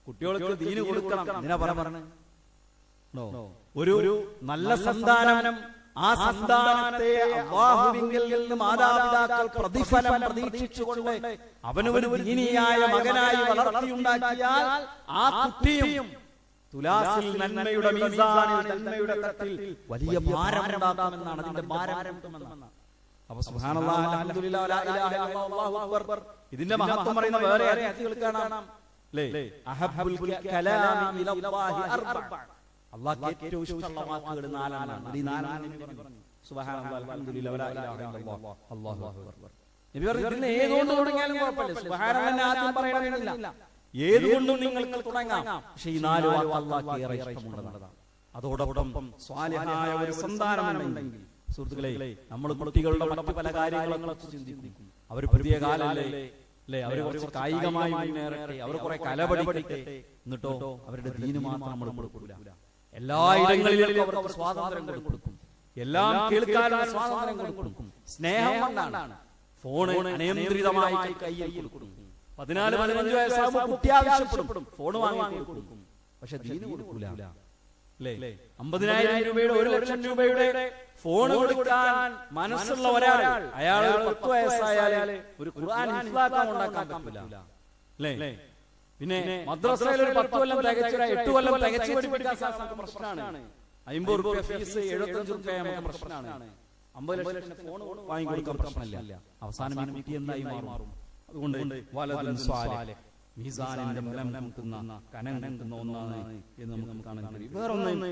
കുട്ടികൾക്ക് ദീന് കൊടുക്കണം. എന്തിനാ പറഞ്ഞത്? ഒരു നല്ല സന്താനം, ആ സന്താനത്തെ അല്ലാഹുവിങ്കിൽ നിന്ന് മാതാപിതാക്കൾ പ്രതിഫലം പ്രതീക്ഷിച്ചുകൊണ്ട് അവന് ഒരു ദീനിയായ മകനായി വളർത്തിയുണ്ടാക്കിയാൽ ആ കുട്ടിയും തുലാസിൽ നന്മയുടെ മീസാനിൽ നന്മയുടെ തട്ടിൽ വലിയ ഭാരം ഉണ്ടാക്കാമെന്നാണ്. അതിന്റെ ഭാരം കിട്ടുമെന്നാണ്. അപ്പൊ സുബ്ഹാനല്ലാഹ്, അൽഹംദുലില്ലാഹ്, ലാ ഇലാഹ ഇല്ലല്ലാഹ്, അല്ലാഹു അക്ബർ, ഇതിന്റെ മഹത്വം പറയുന്ന വേറെ ഹദീസുകൾ കാണാം. അല്ലേ? അഹബ്ബുൽ കലാമി ഇലല്ലാഹി അർബഅ, അല്ലാഹുവിന്റെ ഏറ്റവും ഇഷ്ടമുള്ള വാക്കുകൾ നാലെണ്ണമാണ്. ഈ നാലെണ്ണം പറഞ്ഞു. സുബ്ഹാനല്ലാഹ്, അൽഹംദുലില്ലാഹ്, ലാ ഇലാഹ ഇല്ലല്ലാഹ്, അല്ലാഹു അക്ബർ. നബി പറഞ്ഞു ഇതിന് ഏതുകൊണ്ട് തുടങ്ങിയാലും കുഴപ്പമില്ല, സുബ്ഹാനല്ലാഹ് ആദ്യം പറയണമെന്നില്ല, ഏതുകൊണ്ടും നിങ്ങൾക്ക് തുടങ്ങാം. പക്ഷേ ഈ നാല് വാക്ക് അല്ലാഹുവിന് ഏറെ ഇഷ്ടമുള്ളതാണ്. അതോടൊപ്പം സ്വാലിഹായ ഒരു സന്താനമുണ്ടെങ്കിൽ സുഹൃത്തുക്കളെ, നമ്മൾ കുട്ടികളുടെ മറ്റു പല കാര്യങ്ങളും ചിന്തിക്കും. അവർ പുതിയ കാലല്ലേ, അവർ കുറച്ച് കായികമായി മുന്നേറട്ടെ, അവർ കുറെ കലപഠിക്കട്ടെ, എന്നിട്ടോ അവരുടെ ദീന് മാത്രം നമ്മൾ കൊടുക്കൂല. എല്ലാ ഇടങ്ങളിലും അവർക്ക് സ്വാതന്ത്ര്യം കൊടുക്കും, എല്ലാം കേൾക്കാനുള്ള സ്വാതന്ത്ര്യം കൊടുക്കും. സ്നേഹം കൊണ്ടാണ് ഫോണ് അനിയന്ത്രിതമായി കയ്യിൽ കൊടുക്കും. 14-15 വയസ്സാകുമ്പോൾ കുട്ടി ആവശ്യപ്പെടും, ഫോൺ വാങ്ങി കൊടുക്കും. പക്ഷെ ദീന് കൊടുക്കൂല. 50,000 രൂപയുടെ 1,00,000 രൂപയുടെ ഫോൺ കൊടുക്കാൻ മനസ്സുള്ള ഒരാൾ, അയാൾ 10 വയസ്സായാൽ ഒരു ഖുർആൻ ഹിഫ്ളാക്കാൻ ഉണ്ടാക്കാൻ പറ്റില്ല. അല്ലേ? പിന്നെ മദ്രസയിൽ ഒരു 10 കൊല്ലം തികച്ച 8 കൊല്ലം തികച്ചു പഠിപ്പിക്കാൻ പ്രശ്നമാണ്. 50 രൂപ ഫീസ്, 75 രൂപ നമുക്ക് പ്രശ്നമാണ്. 50 ലക്ഷം ഫോൺ വാങ്ങി കൊടുക്കാൻ പ്രശ്നമില്ല. അവസാനം ഈ കുട്ടി എന്തായി മാറും? അതുകൊണ്ട് വലതുൻ സ്വാലിഹ് മീസാനിന്റെ ബലം കൂട്ടുന്ന കനം കൂട്ടുന്ന ഒന്നാണ് എന്ന് നമുക്ക് കാണാൻ കഴിയും. വേറൊന്ന്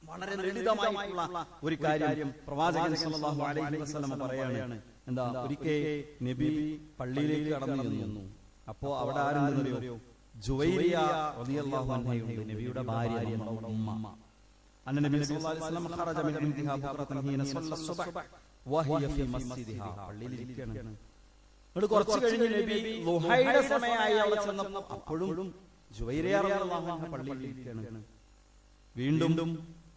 വളരെ ലളിതമായിട്ടുള്ള ഒരു കാര്യം പ്രവാചകൻ സല്ലല്ലാഹു അലൈഹി വസല്ലം പറയാണ്. എന്താ? ഒരിക്കൽ നബി പള്ളിയിലേക്ക് കടന്നു ചെന്നു. അപ്പോ അവിടെ ആരെന്നറിയോ? ജുവൈരിയ റളിയല്ലാഹു അൻഹയുണ്ട്, നബിയുടെ ഭാര്യ, നമ്മുടെ ഉമ്മ. അന്ന നബി സല്ലല്ലാഹു അലൈഹി വസല്ലം ഖറജ മിൻ ഇൻദിഹാ ബുക്റതൻ ഹീന സല്ല സുബ്ഹ് വഹിയ ഫീ മസ്ജിദിഹാ, പള്ളിയിൽ ഇരിക്കുകയാണ്. കുറച്ചു കഴിഞ്ഞ് നബി ളുഹയുടെ സമയമായി അവിടെ ചെന്നപ്പോൾ അപ്പോഴും ജുവൈരിയ റളിയല്ലാഹു അൻഹ പള്ളിയിൽ ഇരിക്കുകയാണ്. വീണ്ടും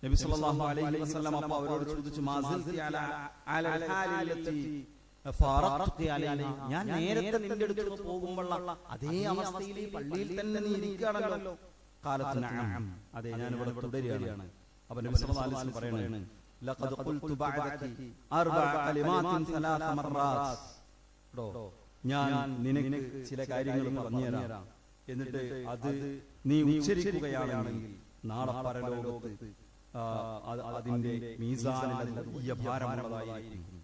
നബി സല്ലല്ലാഹു അലൈഹി വസല്ലം അപ്പോൾ അവരോട് ചോദിച്ചു, മാസിൽതി അലൽ ഹാലില്ലതി ഫാറഖ്തി അലൈഹി, ഞാൻ നേരത്തെ നിന്റെ അടുത്ത് പോകുമ്പോഴുള്ള അതേ അവസ്ഥയിൽ ഈ പള്ളിയിൽ തന്നെ നീ ഇരിക്കുകയാണല്ലോ. ഖാലത്ത് നഅം, അതെ, ഞാൻ ഇവിടെ തുടരുകയാണ്. അപ്പോൾ നബി സല്ലല്ലാഹു അലൈഹി വസല്ലം പറയുകയാണ്, ലഖദ് ഖുൽതു ബഅദകി അർബഅ കലിമാത്തിൻ സലാസ മർറാത്ത്, ഞാൻ നിനക്ക് ചില കാര്യങ്ങൾ പറഞ്ഞുതരാം, എന്നിട്ട് അത് നീ ഉച്ചരിക്കുകയാണെങ്കിൽ നാളെ പരലോകത്ത് അതിന്റെ മീസാനിൽ വലിയ ഭാരമുള്ളതായിരിക്കും.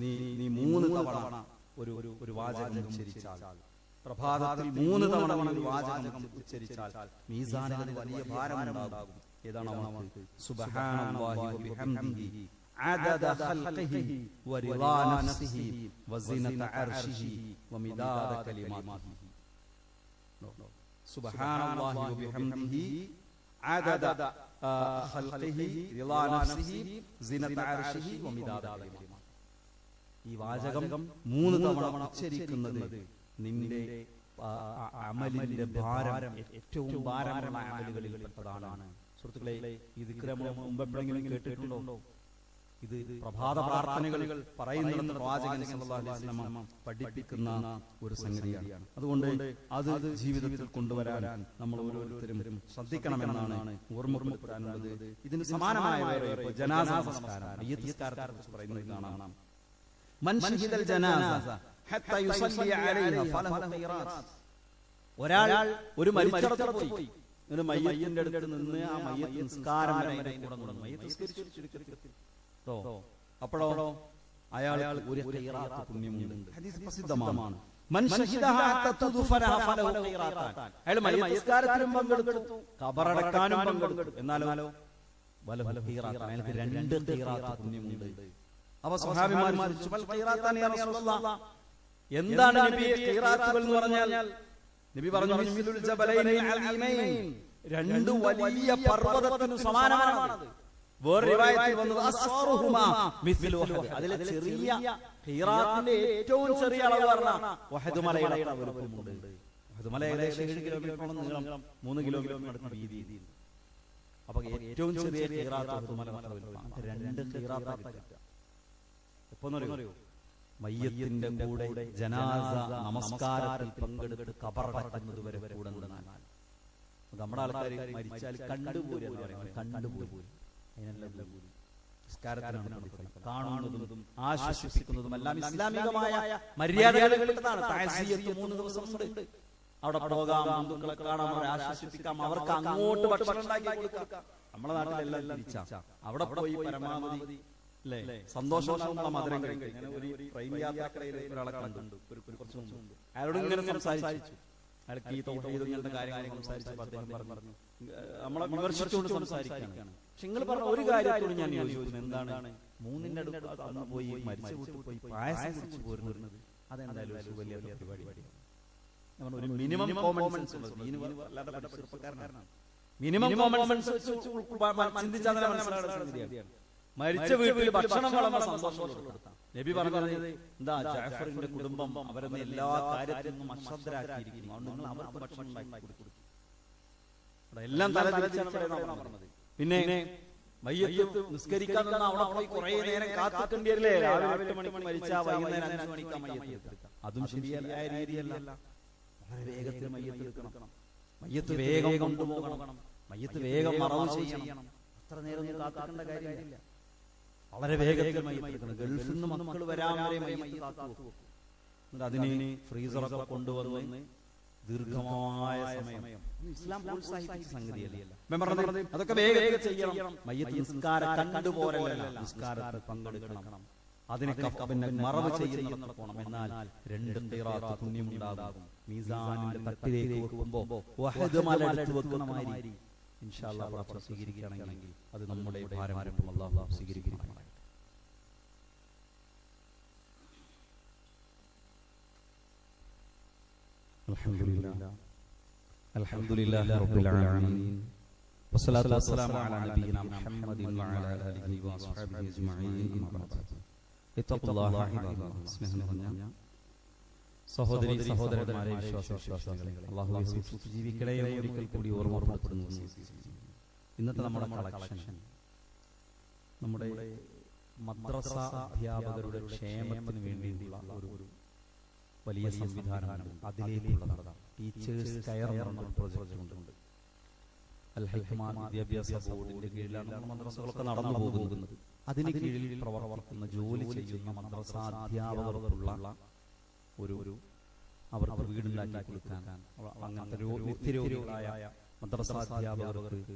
നീ 3 തവണ ഒരു വാചകം ഉച്ചരിച്ചാൽ, പ്രഭാതത്തിൽ 3 തവണ ഒരു വാചകം ഉച്ചരിച്ചാൽ മീസാനിൽ വലിയ ഭാരമുണ്ടാകും. ഏതാണ്? സുബ്ഹാനല്ലാഹി വബിഹംദിഹി عدد خلقه ورضا نفسه وزنة عرشه ومداد كلماته. سبحان الله وبحمده عدد خلقه رضا نفسه زنة عرشه ومداد كلماته. ഈ വാചകം 3 തവണ ഉച്ചരിക്കുന്നത് നിന്റെ അമലിന്റെ ഭാരം, ഏറ്റവും ഭാരമുള്ള അമലുകളിൽ പെട്ടതാണ്. സുഹൃത്തുക്കളെ, ഈ ദിക്ർ മുമ്പ് എപ്പോഴെങ്കിലും കേട്ടിട്ടുണ്ടോ? ഇത് പ്രഭാത പ്രാർത്ഥനകൾ പറയുന്ന പ്രവാചകൻ സല്ലല്ലാഹു അലൈഹി വസല്ലം പഠിപ്പിക്കുന്ന ഒരു സംഗതിയാണ്. അതുകൊണ്ട് അത് ജീവിതത്തിൽ കൊണ്ടുവരാൻ നമ്മൾ ഓരോരുത്തരും ശ്രദ്ധിക്കണമെന്നാണ് ഓർമ്മപ്പെടുത്താനുള്ളത്. ഇതിന് സമാനമായ ജനാസ സംസ്കാരം, മയ്യിത്ത് സംസ്കാരത്തെക്കുറിച്ച് പറയുന്നത് കാണാം. മൻ ശഹിദൽ ജനാസ ഹത്താ യുസല്ലി അലൈഹാ ഫലഹു ഖൈറാത്ത്. ഒരാൾ ഒരു മരിച്ചിടത്ത് പോയി, ഒരു മയ്യിത്തിന്റെ അടുത്ത് നിന്ന് ആ മയ്യിത്ത് നിസ്കാരം വരെ മയ്യിത്ത് നിസ്കരിച്ചു, അപ്പോഴോ അയാൾ ഒരു ഖൈറാത്ത് പുണ്യമുണ്ട്. ഹദീസ് പ്രസിദ്ധമാണ്. മൻ ശഹിദഹാ തതുഫന ഫലഹു ഖൈറാത്താൻ. അയാൾ മയ്യിത്ത് നിസ്കാരത്തിലും പങ്കെടുത്തു, ഖബറടക്കാനും പങ്കെടുത്തു, എന്നാലോ വലഹു ഖൈറാത്ത്, അയാൾക്ക് 2 ഖൈറാത്ത് പുണ്യമുണ്ട്. അപ്പോൾ സ്വഹാബിമാർ ചോദിച്ചു, വൽ ഖൈറാത്താൻ യാ റസൂലല്ലാഹ്, എന്താണ് നബി ഖൈറാത്തുകൾ എന്ന് പറഞ്ഞാൽ? നബി പറഞ്ഞു, മിസ്ലുൽ ജബലൈനി അലീമൈൻ, 2 വലിയ പർവതത്തിനു സമാനമാണത്. വേറെ റിവായത്തിൽ വന്നത് അസ്വാറുഹുമാ മിസ്ലു വഹദ്, അതിലെ ചെറിയ ഖൈറാത്തിന്റെ ഏറ്റവും ചെറിയ അളവ് പറഞ്ഞ വഹദ് മലയുടെ വലുപ്പമുണ്ട്. വഹദ് മല ഏകദേശം 7 കിലോമീറ്ററോളം നീളം, 3 കിലോമീറ്റർ വീതി. അപ്പൊ ഏറ്റവും ചെറിയ ഖൈറാത്ത് വഹദ് മല വലുപ്പം. 2 ഖൈറാത്ത്. എപ്പോന്നറിയോ? മയ്യത്തിന്റെ കൂടെ ജനാസ നമസ്കാരത്തിൽ പങ്കെടുത്ത് ഖബറടക്കുന്നത് വരെ കൂടെ നിന്നാൽ നമ്മുടെ ആൾക്കാർ മരിച്ചാൽ കണ്ടുപോലും കണ്ടുപോലും അതിനെല്ലാം നിസ്കാരത്തിനാണ് പ്രതിഫലം. കാണുന്നതും ആശ്വസിപ്പിക്കുന്നതും എല്ലാം ഇസ്ലാമികമായ മര്യാദകളിൽപ്പെട്ടതാണ്. തഅസിയത്ത് 3 ദിവസം ഉണ്ട്. അവിടെ പോകാം, ബന്ധുക്കളെ കാണാം, അവരെ ആശ്വസിപ്പിക്കാം, അവർക്ക് അങ്ങോട്ട് ഭക്ഷണം ഉണ്ടാക്കി കൊടുക്കാം. നമ്മുടെ നാട്ടിലെല്ലാം തിരിച്ചാ. അവിടെ പോയി പരമാവധി അല്ലേ സന്തോഷമുള്ള മധുരം കഴിക്കും. ഞാൻ ഒരു ട്രെയിൻ യാത്രക്കിടയിൽ ഒരാളെ കണ്ടു, കുറച്ച് മുമ്പ്. അയാളോട് ഇങ്ങനെ സംസാരിച്ചു. അയാൾക്ക് ഈ തൗഹീദിന്റെ കാര്യങ്ങൾ സംസാരിച്ചപ്പോൾ അദ്ദേഹം പറഞ്ഞു, നമ്മളെ വിമർശിച്ചുകൊണ്ട് സംസാരിക്കുകയാണ്. പക്ഷെ നിങ്ങൾ പറഞ്ഞ ഒരു കാര്യത്തോട് ഞാൻ യോജിക്കുന്നു. എന്താണ്? 3-ന്റെ അടുത്ത് അന്ന് പോയി മരിച്ച വീട്ടിൽ പോയി പായസം കുടിച്ചു പോരുന്നത് അതെന്തായാലും ഒരു വലിയ പരിപാടിയാണ്. ഒരു minimum common sense minimum common sense ചിന്തിച്ചാൽ മനസ്സിലാകുന്ന മരിച്ച വീട്ടിൽ ഭക്ഷണം വിളമ്പ സന്തോഷം. നബി പറഞ്ഞത് എന്താ? ജാഫറിന്റെ കുടുംബം അവരെന്ന് എല്ലാ കാര്യത്തിൽ നിന്നും അശ്രദ്ധരാക്കിയിരിക്കുന്നു. അതുകൊണ്ട് നിങ്ങൾ അവർക്ക് ഭക്ഷണം ഉണ്ടാക്കി കൊടുക്കും. എല്ലാം പറഞ്ഞത്. പിന്നെ മയ്യത്ത് നിസ്കരിക്കാൻ അവിടെ പോയി കുറെ നേരം കാത്തിക്കേണ്ടിയല്ലേ? രാവിലെ 8 മണിക്ക് മരിച്ചാ വൈകുന്നേരം 5 മണിക്കാ മയ്യത്ത്. അതും ശരിയായ രീതിയല്ല. വളരെ വേഗത്തിൽ മയ്യത്ത് എടുക്കണം. മയ്യത്ത് വേഗം കൊണ്ടുപോകണം. മയ്യത്ത് വേഗം മറവ് ചെയ്യണം. അത്ര നേരം കാത്തിക്കേണ്ട കാര്യമില്ല. വളരെ വേഗത്തിൽ മയ്യത്ത് എടുക്കണം. ഗൾഫിൽ നിന്ന് മക്കൾ വരാൻ വരെ മയ്യത്ത് കാത്തു വെക്കും. എന്നിട്ട് അതിന് ഫ്രീസറൊക്കെ കൊണ്ടുവന്ന് ദീർഘമായ സമയം ഇസ്ലാം പ്രോത്സാഹിപ്പിച്ച സംഗതിയല്ല. അതൊക്കെ വേഗം ചെയ്യണം. മയ്യത്ത് നിസ്കാരം കണ്ടുപോരല്ല, നിസ്കാരത്തിൽ പങ്കെടുക്കണം. അതിനൊക്കെ പിന്നെ മറവ് ചെയ്യുന്ന പോണം. എന്നാൽ 2 ഖിറാഅത്ത് പുണ്യമുണ്ടാകും. മീസാനിന്റെ തട്ടിലേക്ക് വെക്കുമ്പോൾ വഹദ് മല എടുത്ത് വെക്കുന്ന മാതിരി ഇൻഷാ അല്ലാഹ് പ്രാർത്ഥന സ്വീകരിക്കുകയാണെങ്കിൽ അത് നമ്മുടെ ഭാരമാരും അല്ലാഹു സ്വീകരിക്കുമാറാകട്ടെ. അൽഹംദുലില്ലാഹി റബ്ബിൽ ആലമീൻ വസ്സലാത്തു വസ്സലാമു അലാ നബിയിനാ മുഹമ്മദിൻ വഅലാ ആലിഹി വഅസ്ഹാബിഹി അജ്മഈൻ. അമ്മാ ബഅദ്. ഇത്തഖുല്ലാഹ ഇബാദല്ലാഹ്. സ്നേഹം നിറഞ്ഞ സഹോദരി സഹോദരന്മാരെ, വിശ്വാസികളെ, അല്ലാഹുവേ സൂക്ഷിച്ച് ജീവിക്കണേ എന്ന് ഒരിക്കൽ കൂടി ഓർമ്മപ്പെടുത്തുന്നു. ഇന്നത്തെ നമ്മുടെ കളക്ഷൻ നമ്മുടെ മദ്രസ അധ്യാപകരുടെ ക്ഷേമത്തിന് വേണ്ടിയുള്ള ഒരു വലിയ സംവിധാനമാണ്. അതിലേക്കുള്ളതാണ് ടീച്ചേഴ്സ് കെയർ എന്ന പ്രോജക്റ്റ് ഉണ്ട്. അൽ ഹിക്മ വിദ്യാഭ്യാസ ബോർഡിന്റെ കീഴിലാണ് നമ്മുടെ മദ്രസകളൊക്കെ നടന്നു പോകുന്നത്. അതിന് കീഴിൽ പ്രവർത്തിക്കുന്ന ജോലി ചെയ്യുന്ന മദ്രസ അധ്യാപകർക്കുള്ള ഒരു അവർക്ക് വീടുണ്ടാക്കി കൊടുക്കാൻ, അങ്ങനത്തെ നിത്യരോഗികളായ മദ്രസ അധ്യാപകർക്ക്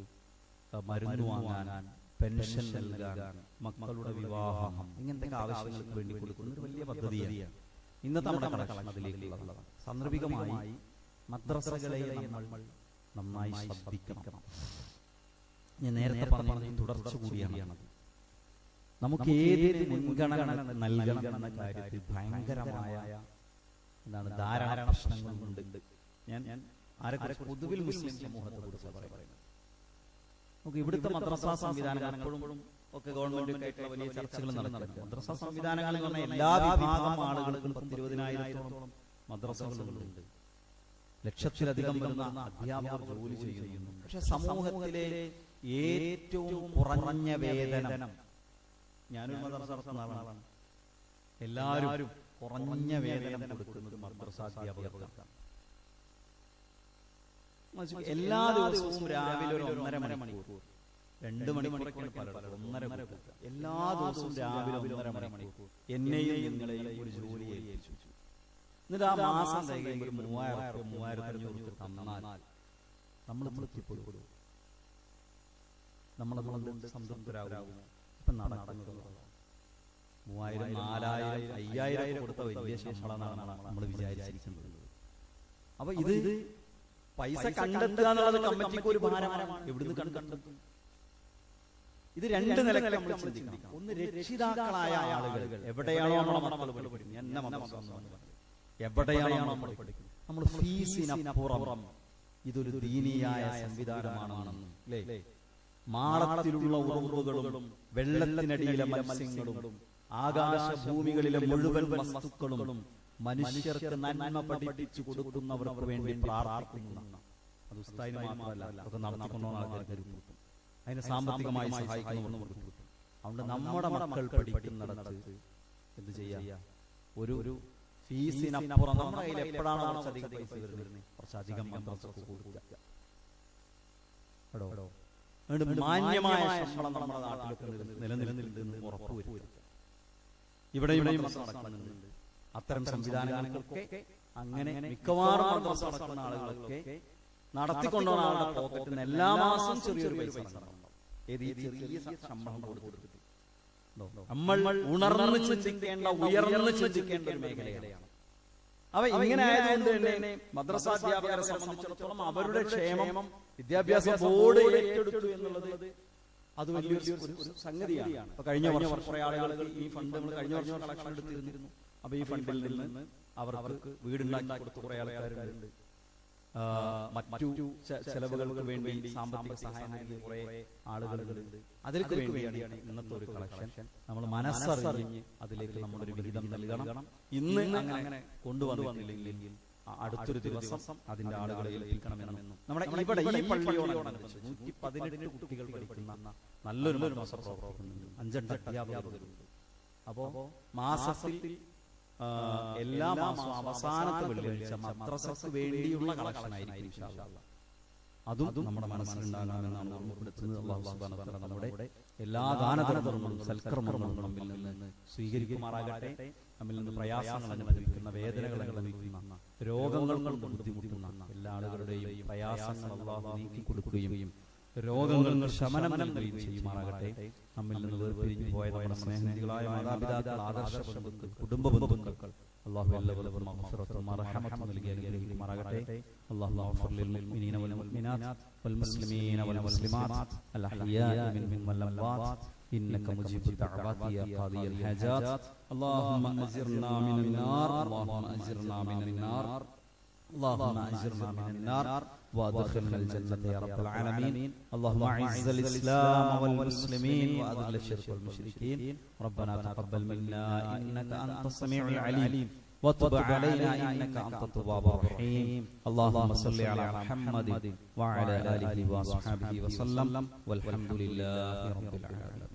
മരുന്ന് വാങ്ങാൻ, പെൻഷൻ നൽകാൻ, മക്കളുടെ വിവാഹം, ഇങ്ങനത്തെ ആവശ്യങ്ങൾക്ക് വേണ്ടി കൊടുക്കുന്ന ഒരു വലിയ പദ്ധതിയാണ് ഇന്നത്തെ നമ്മുടെ കളക്ഷൻ. അതിലേക്കുള്ളതാണ്. സാന്ദർഭികമായി മദ്രസകളെ നമ്മൾ നന്നായി ശ്രദ്ധിക്കണം. ഞാൻ നേരത്തെ പറഞ്ഞ തുടർച്ച കൂടിയാണ്. നമുക്ക് ഏത് മുൻഗണന നൽകണം എന്ന കാര്യത്തിൽ ഭയങ്കരമായ ധാരാളം പ്രശ്നങ്ങളുണ്ട്. ഞാൻ ആരെക്കുറിച്ച് പൊതുവിൽ മുസ്ലിം സമൂഹത്തെ കുറിച്ച് പറയുന്നത്. നമുക്ക് ഇവിടുത്തെ മദ്രസാ സംവിധാനങ്ങൾ എപ്പോഴും ഒക്കെ ഗവൺമെന്റിനായിട്ടുള്ള വലിയ ചർച്ചകൾ നടക്കുന്നുണ്ട്. മദ്രസാ സംവിധാനങ്ങൾ എന്ന് പറഞ്ഞാൽ എല്ലാ വിഭാഗം ആളുകൾക്കും 10-20,000 മദ്രസകളുണ്ട്. ലക്ഷത്തിലധികം വരുന്ന അധ്യാപകർ ജോലി ചെയ്യുന്നു. പക്ഷെ സമൂഹത്തിലെ ഏറ്റവും കുറഞ്ഞ വേതനം, ഞാനൊരു മദ്രസ നടത്തുന്ന ആളാണ്, എല്ലാവരും കുറഞ്ഞ വേതനം കൊടുക്കുന്നത് മദ്രസാധ്യാപകർക്കാണ്. എല്ലാ ദിവസവും രാവിലെ ഒരു 1.5 മണിക്കൂർ, 2 മണിക്കൂറൊക്കെയാണ് പലരും, 1.5 മണിക്കൂർ എല്ലാ ദിവസവും രാവിലെ 1.5 മണിക്കൂർ എന്നെയും നിങ്ങളെയും ഒരു ജോലി ഏൽപ്പിച്ചു. എന്നിട്ട് ആ മാസം തികയുമ്പോൾ 3,000-3,500 തന്നാൽ നമ്മൾ തൃപ്തിപ്പെടും. നമ്മളതുകൊണ്ട് സംതൃപ്തരാകും. ഇപ്പം നടക്കുന്നത് 3,000, 4,000, 5,000 കൊടുത്ത വലിയ ശമ്പളമാണ് നമ്മൾ വിചാരിച്ചിരിക്കുന്നത്. അപ്പൊ ഇത് പൈസ കണ്ടെത്തുക എന്നുള്ളത് കമ്മിറ്റിക്ക് ഒരു ഭാരമാണ്. എവിടുന്ന് കണ്ടെത്തും? ഇത് 2 നിലകൾ നമ്മൾ ചിന്തിക്കണം. ഒന്ന്, രക്ഷിതാക്കളായ ആളുകൾ എവിടെയാണോ നമ്മുടെ മക്കൾ പഠിക്കുന്നത്, എവിടെയാണോ നമ്മൾ പഠിക്കുന്നത്, നമ്മൾ ഫീസിനപ്പുറം ഇതൊരു ദീനിയായ സംവിധാനമാണെന്നും അല്ലേ, മാളത്തിലുള്ള ഉറവുകളും വെള്ളത്തിനടിയിലെ മത്സ്യങ്ങളും ആകാശഭൂമികളിലെ മുഴുവൻ വസ്തുക്കളും മനുഷ്യർക്ക് നന്മ പഠിപ്പിച്ചു കൊടുക്കുന്നവർക്ക് വേണ്ടി പ്രാർത്ഥിക്കുന്ന, അത് ഉസ്താദിന് മാത്രമല്ല, അതൊക്കെ നടത്തിക്കൊണ്ടുപോകുന്ന ആൾക്കാർക്ക് കിട്ടും. അതിനെ സാമ്പത്തികമായി സഹായിക്കുന്നവർക്ക് കിട്ടും. അതുകൊണ്ട് നമ്മുടെ മക്കൾ പഠിക്കുന്നിടത്ത് എന്ത് ചെയ്യാം? ഒരു ഫീസിനപ്പുറം നമ്മുടെ കയ്യിൽ എപ്പോഴാണ് കുറച്ചധികം പൈസ വരുന്നത്, കുറച്ചധികം മദ്രസക്ക് കൊടുക്കുക. മാന്യമായ ശമ്പളം നമ്മുടെ നാട്ടിലൊക്കെ നിലനിൽക്കുന്നുണ്ടെന്ന് ഉറപ്പുവരുത്തുക. ഇവിടെയും നടക്കുന്നുണ്ട്. അത്തരം സംവിധാനങ്ങൾക്കൊക്കെ അങ്ങനെ മിക്കവാറും മദ്രസ നടക്കുന്ന ആളുകളൊക്കെ നടത്തിക്കൊണ്ടുപോകുന്ന ആളുടെ പോക്കറ്റിൽ എല്ലാ മാസവും ചെറിയൊരു പൈസ ചെറിയ ശമ്പളം കൊടുത്തിട്ട് നമ്മൾ ഉണർന്ന് ചിന്തിക്കേണ്ട, ഉയർന്ന് ചിന്തിക്കേണ്ട ഒരു മേഖലയാണ്. അവ ഇങ്ങനെ ആയതുകൊണ്ട് തന്നെ മദ്രസാധ്യാപകരെ സംബന്ധിച്ചിടത്തോളം അവരുടെ ക്ഷേമം വിദ്യാഭ്യാസ ബോർഡ് ഏറ്റെടുത്തു എന്നുള്ളത് അത് വലിയൊരു സംഗതിയാണ്. അപ്പൊ കഴിഞ്ഞ വർഷം കുറെ ആളുകൾ ഈ ഫണ്ട് നമ്മൾ കഴിഞ്ഞ വർഷം കളക്ഷൻ എടുത്തിരുന്നു. അപ്പൊ ഈ ഫണ്ടിൽ നിന്ന് അവർക്ക് വീടുണ്ടാക്കി കൊടുത്ത കുറെ ആൾക്കാരുണ്ട്. മറ്റു ചെലവുകൾക്ക് വേണ്ടി സാമ്പത്തിക സഹായം നൽകിയ കുറെ ആളുകളുണ്ട്. അതിലേക്ക് വേണ്ടിയാണ് ഇന്നത്തെ ഒരു കളക്ഷൻ. നമ്മൾ മനസ്സറിഞ്ഞ് അതിലേക്ക് നമ്മളൊരു വിഹിതം നൽകണം. ഇന്ന് അങ്ങനെ കൊണ്ടുവന്നില്ലെങ്കിൽ അടുത്തൊരു ദിവസം അതിന്റെ ആളുകളെ ഏൽപ്പിക്കണമെന്നും നമ്മുടെ ഇവിടെ ഈ പള്ളിയോടനുബന്ധിച്ച് 118 കുട്ടികൾ പഠിക്കുന്ന നല്ലൊരു മദ്രസ പ്രവർത്തിക്കുന്നുണ്ട്. 5 അധ്യാപകരുണ്ട്. അപ്പോ മാസത്തിൽ എല്ലാ മാസവും അവസാനത്തെ വെള്ളിയാഴ്ച മദ്രസക്ക് വേണ്ടിയുള്ള കളക്ഷൻ ആയിരിക്കും ഇൻഷാ അല്ലാഹ്. അതും നമ്മുടെ മനസ്സിലുണ്ടാകണമെന്നാണ് ഓർമ്മപ്പെടുത്തുന്നത്. അല്ലാഹു സുബ്ഹാനഹു വ തആല നമ്മുടെ എല്ലാ ദാനധർമ്മങ്ങളും സൽക്കർമ്മങ്ങളും നമ്മിൽ നിന്ന് സ്വീകരിക്കുമാറാകട്ടെ. നമ്മിൽ നിന്ന് പ്രയാസങ്ങൾ അനുഭവിക്കുന്ന, വേദനകൾ അനുഭവിക്കുന്ന, രോഗങ്ങൾ കൊണ്ട് ബുദ്ധിമുട്ടുന്ന എല്ലാ ആളുകളുടെയും പ്രയാസങ്ങൾ അല്ലാഹു നീക്കി കൊടുക്കുകയും രോഗങ്ങൾക്ക് ശമനം നൽകുകയും ചെയ്യുമാറാകട്ടെ. നമ്മിൽ നിന്ന് വേർപിരിഞ്ഞു പോയ നമ്മുടെ സ്നേഹികളായ മാതാപിതാക്കൾ, ആദർശ ബന്ധുക്കൾ, കുടുംബ ബന്ധുക്കൾ അല്ലാഹു എല്ലാവർക്കും മഗ്ഫിറത്തും റഹ്മത്തും നൽകി അനുഗ്രഹിക്കുമാറാകട്ടെ. അല്ലാഹു ഗഫർ ലിൽ മുഅ്മിനീന വൽ മുഅ്മിനാത്ത് വൽ മുസ്ലിമീന വൽ മുസ്ലിമാത്ത് അൽ അഹ്യാഇ മിൻഹും വൽ അംവാത്ത് إنك مجيب الدعوات يا قاضي الحاجات. اللهم أجرنا من النار، اللهم أجرنا من النار، اللهم أجرنا من النار وأدخلنا الجنة يا رب العالمين. اللهم أعز الإسلام والمسلمين وأذل الشرك والمشركين. ربنا تقبل منا إنك أنت السميع العليم وتب علينا إنك أنت التواب الرحيم. اللهم صل على محمد وعلى آله وصحبه وسلم والحمد لله رب العالمين.